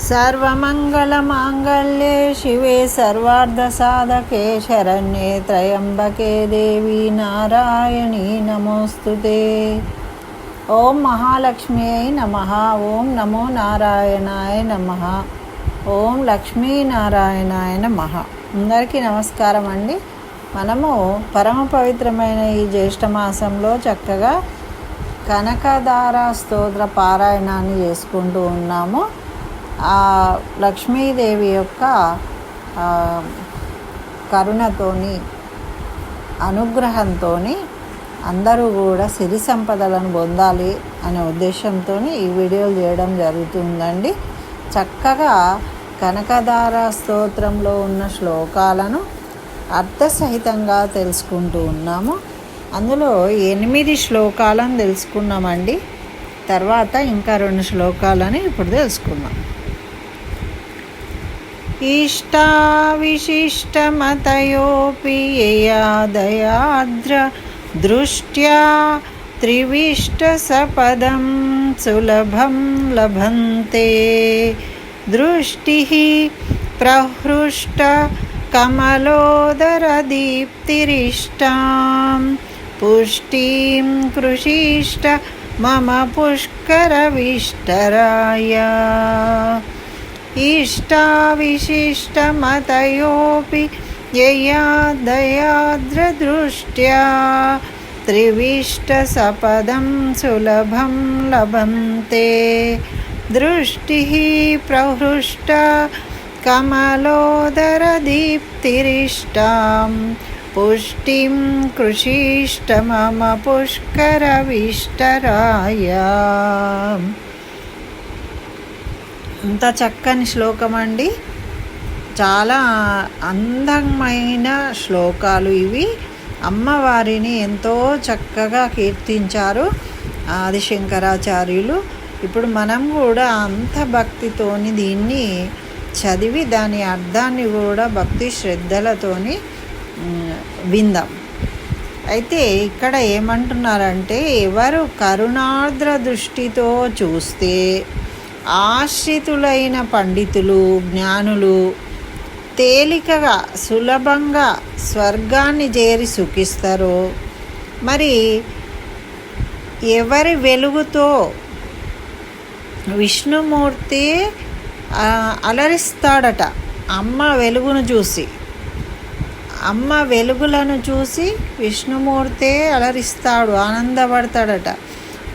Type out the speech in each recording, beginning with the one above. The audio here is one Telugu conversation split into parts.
सर्वमङ्गलमाङ्गल्ये शिवे सर्वार्धसाधके शरण्ये त्र्यम्बके देवी नारायणी नमोस्तुते। ओम महालक्ष्म्यै नमः। ओम नमो नारायणाय नमः। ఓం లక్ష్మీనారాయణాయ నమః. అందరికీ నమస్కారం అండి. మనము పరమ పవిత్రమైన ఈ జ్యేష్ఠ మాసంలో చక్కగా కనకదార స్తోత్ర పారాయణాన్ని చేసుకుంటూ ఉన్నాము. ఆ లక్ష్మీదేవి యొక్క కరుణతోని అనుగ్రహంతో అందరూ కూడా సిరి సంపదలను పొందాలి అనే ఉద్దేశంతో ఈ వీడియోలు చేయడం జరుగుతుందండి. చక్కగా కనకదార స్తోత్రంలో ఉన్న శ్లోకాలను అర్థసహితంగా తెలుసుకుంటూ ఉన్నాము. అందులో 8 శ్లోకాలను తెలుసుకున్నామండి. తర్వాత ఇంకా 2 శ్లోకాలని ఇప్పుడు తెలుసుకుందాం. ఇష్టా విశిష్టమతయోపి యయాదయాద్ర దృష్ట్యా త్రివిష్ట సపదం సులభం లభంతే. దృష్టి ప్రహృష్ట కమలోదర దీప్తిరిష్టాం పుష్టిం కృషిష్ట మమ పుష్కర విష్టరాయ. ఇష్టా విశిష్టమతయోపి యయాదయాద్ర దృష్ట్యా త్రివిష్ట సపదం సులభం లభంతే. దృష్టి ప్రహృష్ట కమలోదర దీప్తిరిష్టాం పుష్టిం కృషిష్ట మమ పుష్కర విష్టరాయ. అంత చక్కని శ్లోకం అండి. చాలా అందమైన శ్లోకాలు ఇవి. అమ్మవారిని ఎంతో చక్కగా కీర్తించారు ఆదిశంకరాచార్యులు. ఇప్పుడు మనం కూడా అంత భక్తితోని దీన్ని చదివి దాని అర్థాన్ని కూడా భక్తి శ్రద్ధలతోని విందాం. అయితే ఇక్కడ ఏమంటున్నారంటే, ఎవరు కరుణార్ద్ర దృష్టితో చూస్తే ఆశ్రితులైన పండితులు జ్ఞానులు తేలికగా సులభంగా స్వర్గాన్ని చేరి సుఖిస్తారో, మరి ఎవరి వెలుగుతో విష్ణుమూర్తి అలరిస్తాడట. అమ్మ వెలుగును చూసి, అమ్మ వెలుగులను చూసి విష్ణుమూర్తే అలరిస్తాడు, ఆనందపడతాడట.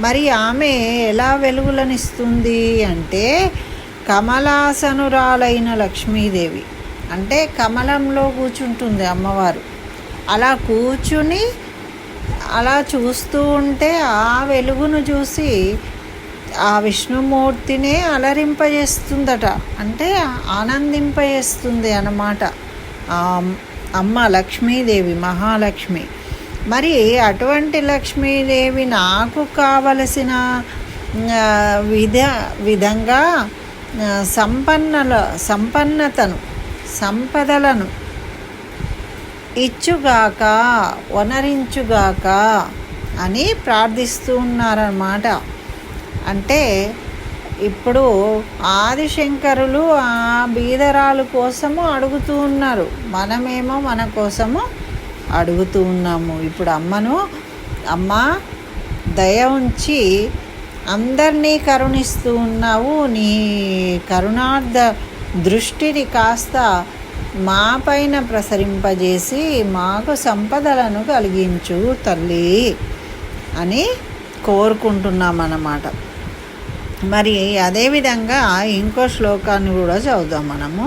మరి ఆమె ఎలా వెలుగులను ఇస్తుంది అంటే, కమలాసనురాలైన లక్ష్మీదేవి అంటే కమలంలో కూర్చుంటుంది అమ్మవారు. అలా కూర్చుని అలా చూస్తూ ఉంటే ఆ వెలుగును చూసి ఆ విష్ణుమూర్తినే అలరింపజేస్తుందట, అంటే ఆనందింపజేస్తుంది అన్నమాట అమ్మ లక్ష్మీదేవి, మహాలక్ష్మి. మరి అటువంటి లక్ష్మీదేవి నాకు కావలసిన విధంగా సంపన్నతను సంపదలను ఇచ్చుగాక, వనరించుగాక అని ప్రార్థిస్తూ ఉన్నారన్నమాట. అంటే ఇప్పుడు ఆదిశంకరులు ఆ బీదరాలు కోసము అడుగుతూ ఉన్నారు, మనమేమో మన కోసము అడుగుతూ ఉన్నాము. ఇప్పుడు అమ్మ దయ ఉంచి అందరినీ కరుణిస్తూ ఉన్నావు, నీ కరుణార్థ దృష్టిని కాస్త మా పైన ప్రసరింపజేసి మాకు సంపదలను కలిగించు తల్లి అని కోరుకుంటున్నామన్నమాట. మరి అదేవిధంగా ఇంకో శ్లోకాన్ని కూడా చదువుదాం మనము.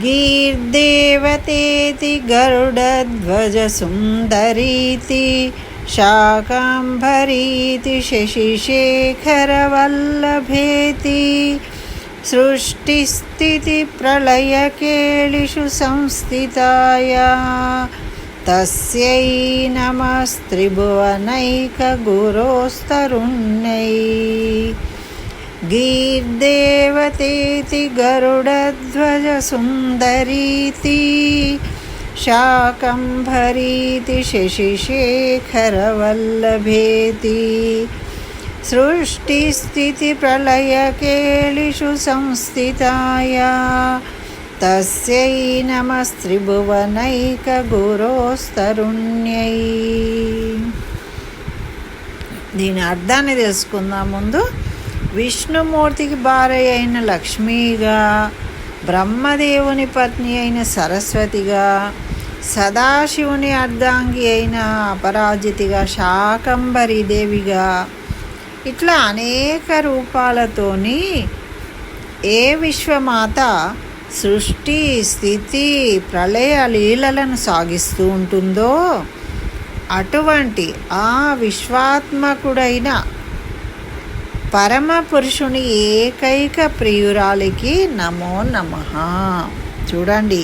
గీర్దేవతేతి గరుడధ్వజ సుందరీతి శాకాంభరీతి శశిశేఖర వల్లభేతి సృష్టిస్థితి ప్రళయకేళిషు సంస్థితాయ తస్యై నమస్త్రిభువనైక గురోస్తరుణ్ణై. గీర్దేవతేతి గరుడధ్వజ సుందరీతి శాకంభరీతి శశిశేఖర వల్లభేతి सृष्टिस्थितिप्रलयकेलिषु संस्थिताय तस्यै नमस्त्रिभुवनैकगुरोस्तरुण्यै. దీని అర్థాన్ని తెలుసుకుందాం. ముందు విష్ణుమూర్తికి భార్య అయిన లక్ష్మిగా, బ్రహ్మదేవుని పత్ని అయిన సరస్వతిగా, సదాశివుని అర్ధాంగి అయిన అపరాజితిగా, శాకంబరి దేవిగా, ఇట్లా అనేక రూపాలతోని ఏ విశ్వమాత సృష్టి స్థితి ప్రళయ లీలలను సాగిస్తూ ఉంటుందో అటువంటి ఆ విశ్వాత్మకుడైన పరమ పురుషుని ఏకైక ప్రియురాలికి నమో నమః. చూడండి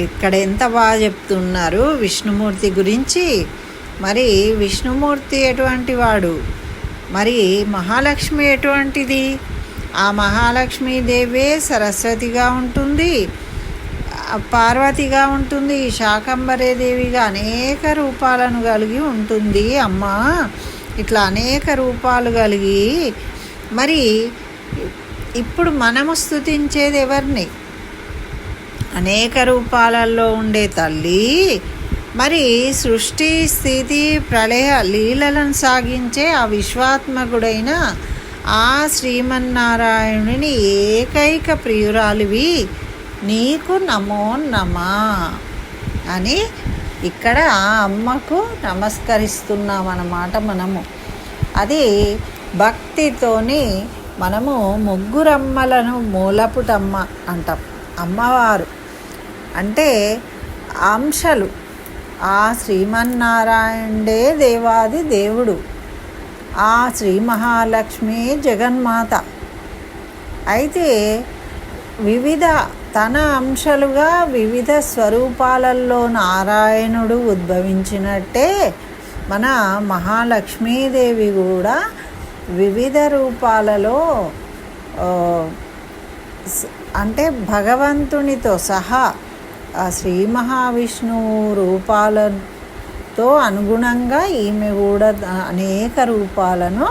ఇక్కడ ఎంత బాగా చెప్తున్నారు విష్ణుమూర్తి గురించి. మరి విష్ణుమూర్తి ఎటువంటి వాడు, మరి మహాలక్ష్మి ఎటువంటిది? ఆ మహాలక్ష్మీదేవే సరస్వతిగా ఉంటుంది, పార్వతిగా ఉంటుంది, శాకంబరీ దేవిగా అనేక రూపాలను కలిగి ఉంటుంది అమ్మ. ఇట్లా అనేక రూపాలు కలిగి మరి ఇప్పుడు మనము స్తుతించేది ఎవరిని? అనేక రూపాలలో ఉండే తల్లి, మరి సృష్టి స్థితి ప్రళయ లీలలను సాగించే ఆ విశ్వాత్మకుడైన ఆ శ్రీమన్నారాయణుని ఏకైక ప్రియురాలివి, నీకు నమో నమః అని ఇక్కడ అమ్మకు నమస్కరిస్తున్నామన్నమాట మనము. అది భక్తితోని మనము ముగ్గురమ్మలను మూలపుటమ్మ అంటాం. అమ్మవారు అంటే అంశలు. ఆ శ్రీమన్నారాయణుడే దేవాది దేవుడు, ఆ శ్రీ మహాలక్ష్మి జగన్మాత. అయితే వివిధ తన అంశాలుగా వివిధ స్వరూపాలలో నారాయణుడు ఉద్భవించినట్టే మన మహాలక్ష్మీదేవి కూడా వివిధ రూపాలలో అంటే భగవంతునితో సహా ఆ శ్రీ మహావిష్ణువు రూపాలతో అనుగుణంగా ఈమె కూడా అనేక రూపాలను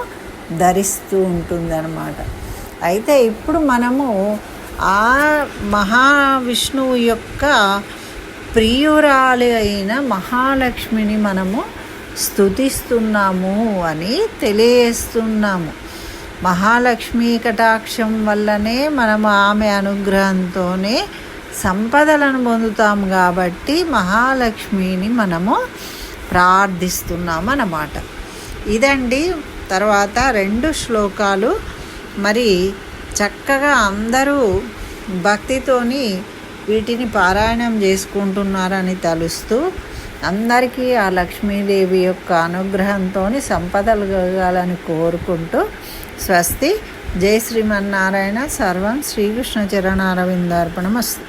ధరిస్తూ ఉంటుందన్నమాట. అయితే ఇప్పుడు మనము ఆ మహావిష్ణువు యొక్క ప్రియురాలి అయిన మహాలక్ష్మిని మనము స్తుతిస్తున్నాము అని తెలియజేస్తున్నాము. మహాలక్ష్మీ కటాక్షం వల్లనే మనము ఆమె అనుగ్రహంతోనే సంపదలను పొందుతాము కాబట్టి మహాలక్ష్మిని మనము ప్రార్థిస్తున్నాము అన్నమాట. ఇదండి. తర్వాత 2 శ్లోకాలు మరి చక్కగా అందరూ భక్తితోని వీటిని పారాయణం చేసుకుంటున్నారని తెలుస్తూ అందరికీ ఆ లక్ష్మీదేవి యొక్క అనుగ్రహంతో సంపదలు కలగాలని కోరుకుంటూ స్వస్తి. జై శ్రీమన్నారాయణ. సర్వం శ్రీకృష్ణ చరణారవిందార్పణమస్తు.